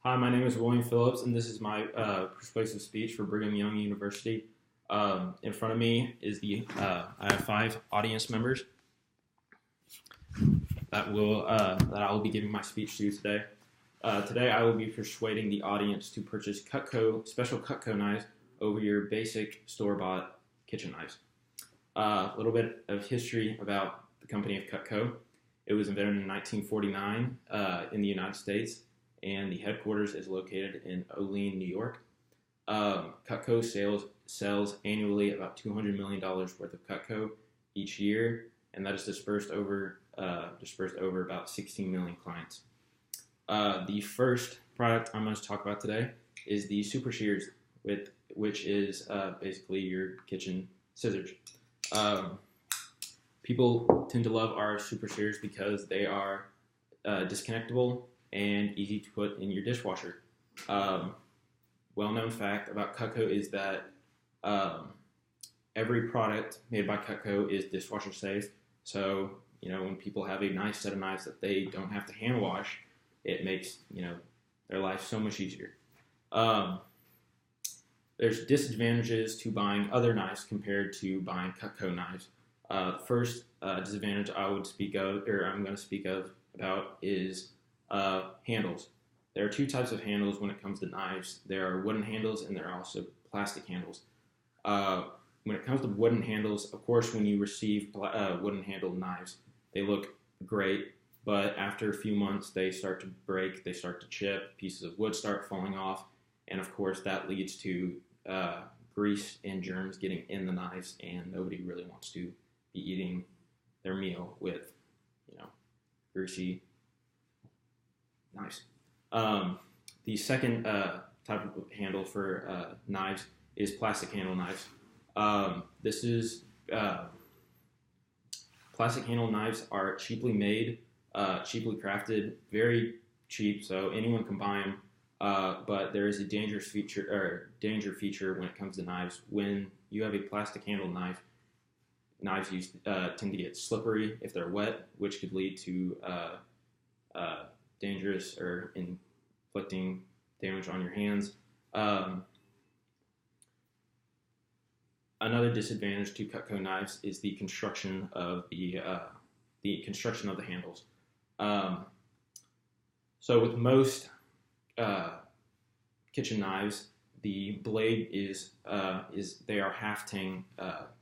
Hi, my name is William Phillips, and this is my persuasive speech for Brigham Young University. In front of me is I have 5 audience members that I will be giving my speech to today. Today, I will be persuading the audience to purchase special Cutco knives over your basic store-bought kitchen knives. A little bit of history about the company of Cutco. It was invented in 1949 in the United States, and the headquarters is located in Olean, New York. Cutco sells annually about $200 million worth of Cutco each year, and that is dispersed over about 16 million clients. The first product I'm going to talk about today is the Super Shears, which is basically your kitchen scissors. People tend to love our Super Shears because they are disconnectable and easy to put in your dishwasher. Well-known fact about Cutco is that every product made by Cutco is dishwasher safe. So, when people have a nice set of knives that they don't have to hand wash, it makes, their life so much easier. There's disadvantages to buying other knives compared to buying Cutco knives. First disadvantage I'm going to speak about is handles. There are 2 types of handles when it comes to knives. There are wooden handles and there are also plastic handles. When it comes to wooden handles, of course, when you receive wooden handled knives, they look great, but after a few months, they start to break, they start to chip, pieces of wood start falling off, and of course, that leads to grease and germs getting in the knives, and nobody really wants to be eating their meal with, greasy knives. The second type of handle for knives is plastic handle knives. Plastic handle knives are cheaply made, cheaply crafted, very cheap, so anyone can buy them. But there is a danger feature when it comes to knives. When you have a plastic handle knife, knives tend to get slippery if they're wet, which could lead to dangerous or inflicting damage on your hands. Another disadvantage to Cutco knives is the construction of the handles. So with most kitchen knives, the blade they are half-tang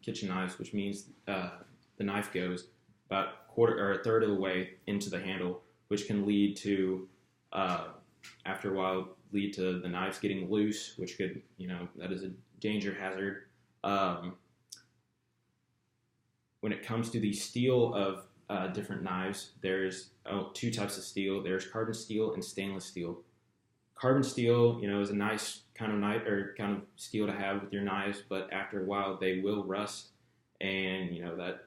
kitchen knives, which means the knife goes about a third of the way into the handle, which can lead to after a while lead to the knives getting loose, which could that is a danger hazard. When it comes to the steel of different knives, there's 2 types of steel. There's carbon steel and stainless steel. Carbon steel, is a nice kind of knife or kind of steel to have with your knives, but after a while they will rust, and that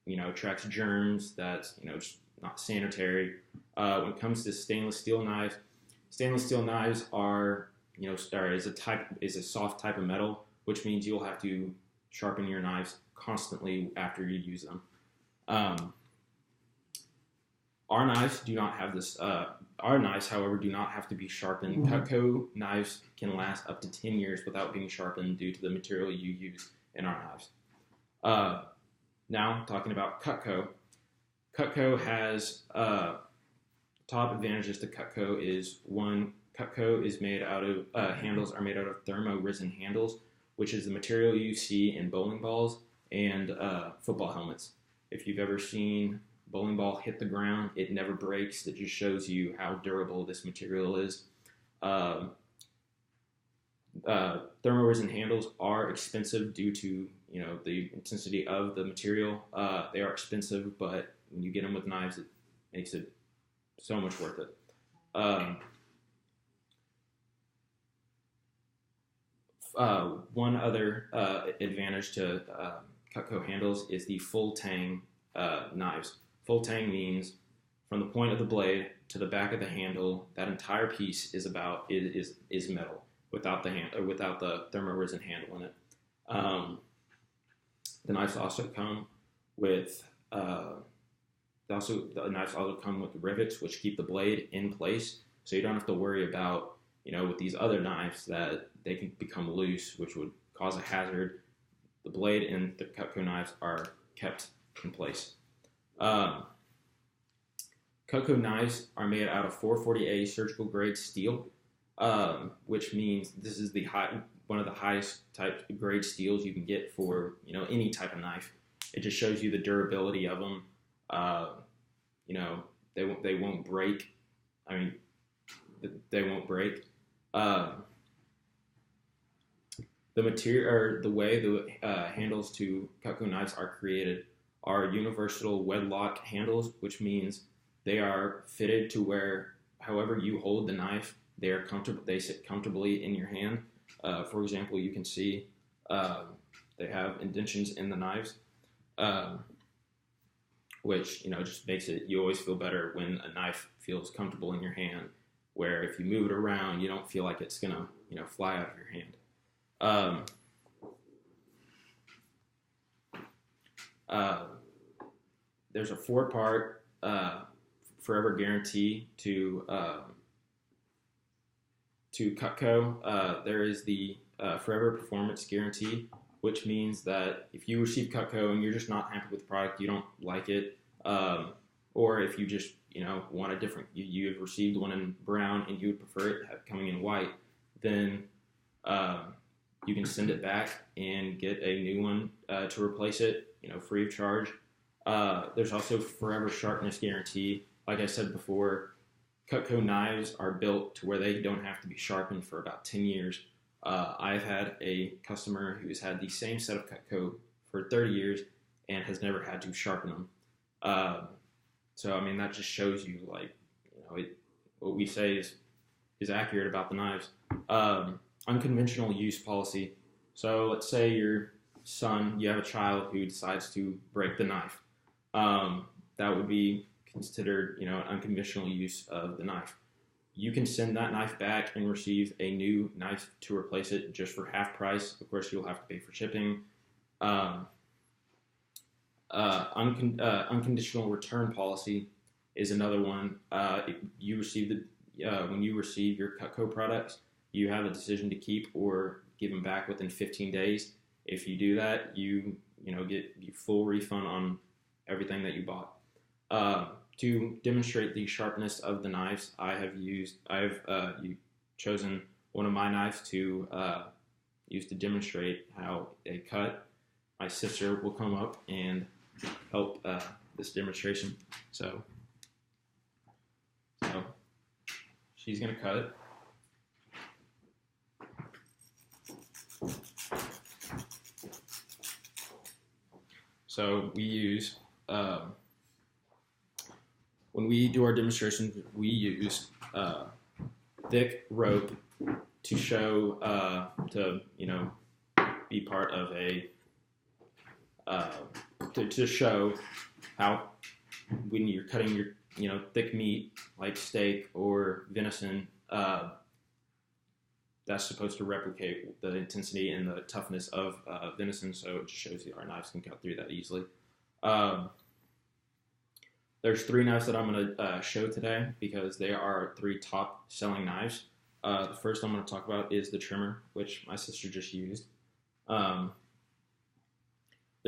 attracts germs. That's just not sanitary. When it comes to stainless steel knives are is a soft type of metal, which means you'll have to sharpen your knives constantly after you use them. Our knives do not have this. Our knives, however, do not have to be sharpened. Cutco knives can last up to 10 years without being sharpened due to the material you use in our knives. Now, talking about Cutco. Cutco has top advantages to Cutco is one. Cutco is made out of handles are made out of thermo-resin handles, which is the material you see in bowling balls and football helmets. If you've ever seen bowling ball hit the ground, it never breaks. It just shows you how durable this material is. Thermo-resin handles are expensive due to the intensity of the material. They are expensive, but when you get them with knives, it makes it so much worth it. One other advantage to Cutco handles is the full tang knives. Full tang means from the point of the blade to the back of the handle, that entire piece is metal without the thermo-resin handle in it. The knives also come with the knives also come with rivets, which keep the blade in place so you don't have to worry about, with these other knives that they can become loose, which would cause a hazard. The blade and the Cutco knives are kept in place. Cutco knives are made out of 440A surgical grade steel, which means this is one of the highest type grade steels you can get for any type of knife. It just shows you the durability of them. They won't break. I mean, they won't break. The material, or the way the handles to Cutco knives are created, are universal wedlock handles, which means they are fitted to where, however you hold the knife, they sit comfortably in your hand. For example, you can see they have indentions in the knives, which just makes it, you always feel better when a knife feels comfortable in your hand, where if you move it around, you don't feel like it's gonna fly out of your hand. There's a 4-part forever guarantee to Cutco. There is the forever performance guarantee, which means that if you receive Cutco and you're just not happy with the product, you don't like it, or if you just want a different, you have received one in brown and you would prefer it coming in white, then you can send it back and get a new one to replace it, free of charge. There's also forever sharpness guarantee. Like I said before, Cutco knives are built to where they don't have to be sharpened for about 10 years. I've had a customer who's had the same set of Cutco for 30 years and has never had to sharpen them. So I mean, that just shows you what we say is accurate about the knives. Unconventional use policy. So let's say you have a child who decides to break the knife. That would be considered, an unconventional use of the knife. You can send that knife back and receive a new knife to replace it just for half price. Of course, you'll have to pay for shipping. Unconditional return policy is another one. When you receive your Cutco products, you have a decision to keep or give them back within 15 days. If you do that, you get full refund on everything that you bought. To demonstrate the sharpness of the knives, I've chosen one of my knives to use to demonstrate how they cut. My sister will come up and help this demonstration. So she's gonna cut it. So we use, when we do our demonstrations, we use thick rope to show, be part of to show how, when you're cutting your, thick meat like steak or venison, that's supposed to replicate the intensity and the toughness of venison, so it just shows you our knives can cut through that easily. There's 3 knives that I'm going to show today because they are 3 top selling knives. The first I'm going to talk about is the trimmer, which my sister just used. The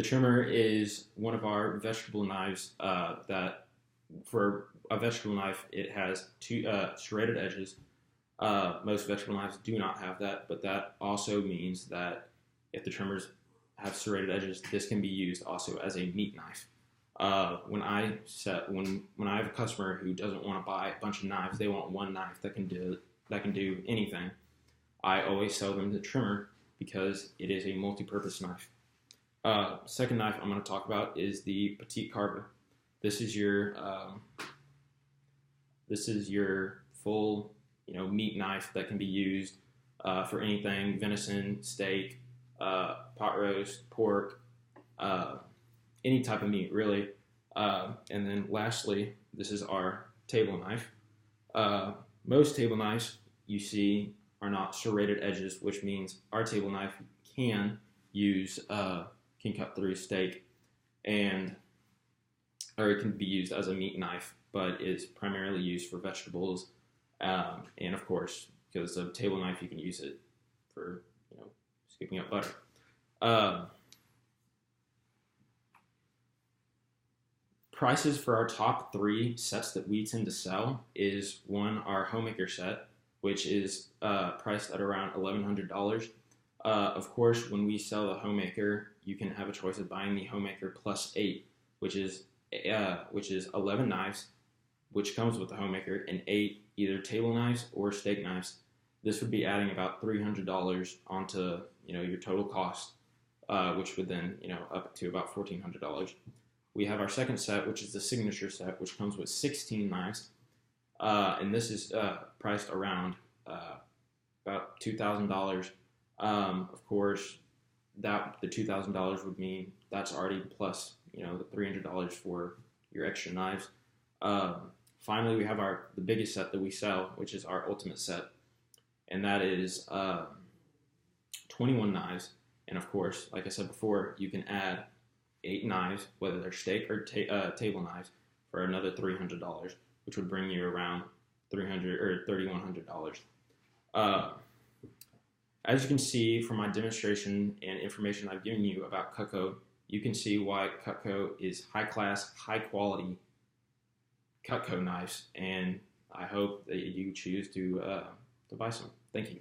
trimmer is one of our vegetable knives that, for a vegetable knife, it has 2 serrated edges. Most vegetable knives do not have that, but that also means that if the trimmers have serrated edges, this can be used also as a meat knife. When I have a customer who doesn't want to buy a bunch of knives, they want one knife that can do anything, I always sell them the trimmer because it is a multi-purpose knife. Second knife I'm going to talk about is the petite carver. This is your full meat knife that can be used for anything: venison, steak, pot roast, pork, any type of meat, really. And then lastly, this is our table knife. Most table knives you see are not serrated edges, which means our table knife can cut through steak, or it can be used as a meat knife, but is primarily used for vegetables, And of course, because of table knife, you can use it for scooping up butter. Prices for our top 3 sets that we tend to sell is one, our homemaker set, which is priced at around $1,100. Of course, when we sell the homemaker, you can have a choice of buying the homemaker plus 8, which is 11 knives, which comes with the homemaker, and 8 either table knives or steak knives. This would be adding about $300 onto your total cost, which would then up to about $1,400. We have our second set, which is the signature set, which comes with 16 knives, and this is priced around about $2,000. Of course, that the $2,000 would mean that's already plus the $300 for your extra knives. Finally, we have the biggest set that we sell, which is our ultimate set, and that is 21 knives. And of course, like I said before, you can add 8 knives, whether they're steak or table knives, for another $300, which would bring you around $300 or $3,100. As you can see from my demonstration and information I've given you about Cutco, you can see why Cutco is high class, high quality Cutco knives, and I hope that you choose to buy some. Thank you.